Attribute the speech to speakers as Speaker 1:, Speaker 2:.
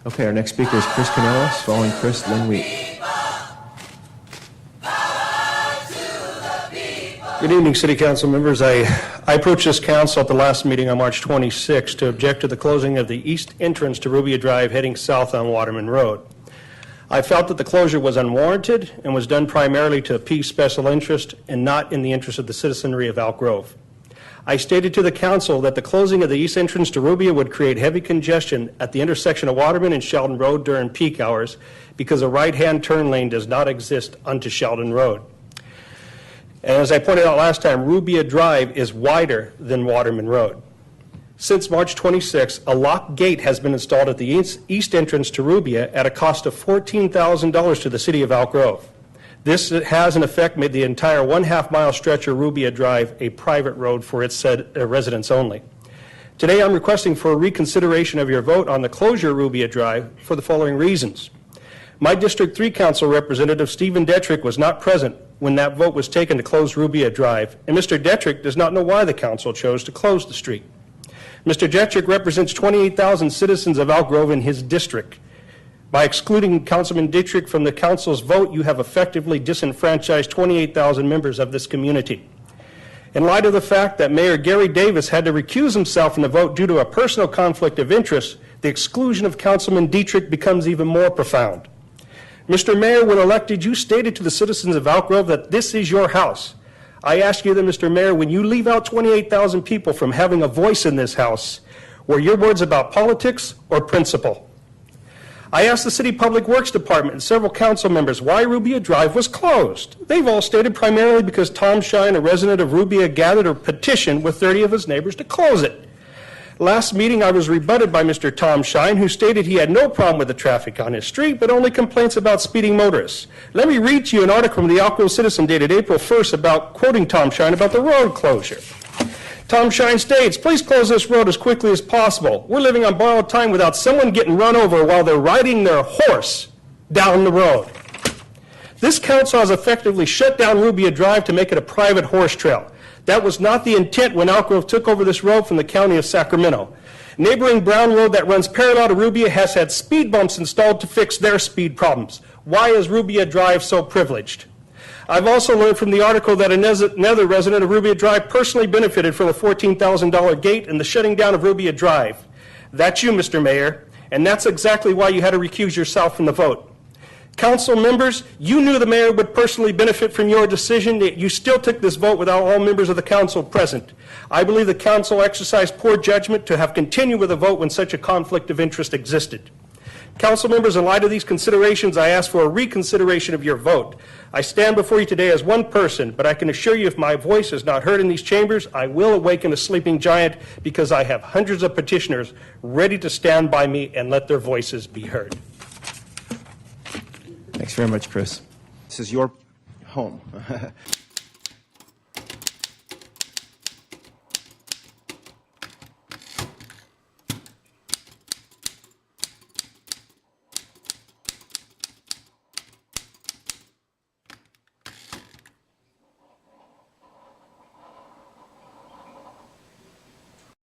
Speaker 1: Okay, our next speaker is Chris Canellis, following Chris Lynn Wheat.
Speaker 2: Good evening, City Council members. I approached this council at the last meeting on March 26 to object to the closing of the east entrance to Rubia Drive heading south on Waterman Road. I felt that the closure was unwarranted and was done primarily to appease special interest and not in the interest of the citizenry of Elk Grove. I stated to the council that the closing of the east entrance to Rubia would create heavy congestion at the intersection of Waterman and Sheldon Road during peak hours because a right-hand turn lane does not exist onto Sheldon Road. And as I pointed out last time, Rubia Drive is wider than Waterman Road. Since March 26, a lock gate has been installed at the east entrance to Rubia at a cost of $14,000 to the city of Elk Grove. This has in effect made the entire 1/2 mile stretch of Rubia Drive a private road for its residents only. Today I'm requesting for a reconsideration of your vote on the closure of Rubia Drive for the following reasons. My District 3 Council Representative Stephen Detrick was not present when that vote was taken to close Rubia Drive, and Mr. Detrick does not know why the council chose to close the street. Mr. Detrick represents 28,000 citizens of Elk Grove in his district. By excluding Councilman Detrick from the council's vote, you have effectively disenfranchised 28,000 members of this community. In light of the fact that Mayor Gary Davis had to recuse himself from the vote due to a personal conflict of interest, the exclusion of Councilman Detrick becomes even more profound. Mr. Mayor, when elected, you stated to the citizens of Elk Grove that this is your house. I ask you then, Mr. Mayor, when you leave out 28,000 people from having a voice in this house, were your words about politics or principle? I asked the City Public Works Department and several council members why Rubia Drive was closed. They've all stated primarily because Tom Shine, a resident of Rubia, gathered a petition with 30 of his neighbors to close it. Last meeting, I was rebutted by Mr. Tom Shine, who stated he had no problem with the traffic on his street, but only complaints about speeding motorists. Let me read to you an article from the Elk Grove Citizen dated April 1st about quoting Tom Shine about the road closure. Tom Shine states, please close this road as quickly as possible. We're living on borrowed time without someone getting run over while they're riding their horse down the road. This council has effectively shut down Rubia Drive to make it a private horse trail. That was not the intent when Elk Grove took over this road from the county of Sacramento. Neighboring Brown Road that runs parallel to Rubia has had speed bumps installed to fix their speed problems. Why is Rubia Drive so privileged? I've also learned from the article that another resident of Rubia Drive personally benefited from the $14,000 gate and the shutting down of Rubia Drive. That's you, Mr. Mayor, and that's exactly why you had to recuse yourself from the vote. Council members, you knew the mayor would personally benefit from your decision, yet you still took this vote without all members of the council present. I believe the council exercised poor judgment to have continued with a vote when such a conflict of interest existed. Council members, in light of these considerations, I ask for a reconsideration of your vote. I stand before you today as one person, but I can assure you if my voice is not heard in these chambers, I will awaken a sleeping giant because I have hundreds of petitioners ready to stand by me and let their voices be heard.
Speaker 1: Thanks very much, Chris.
Speaker 3: This is your home.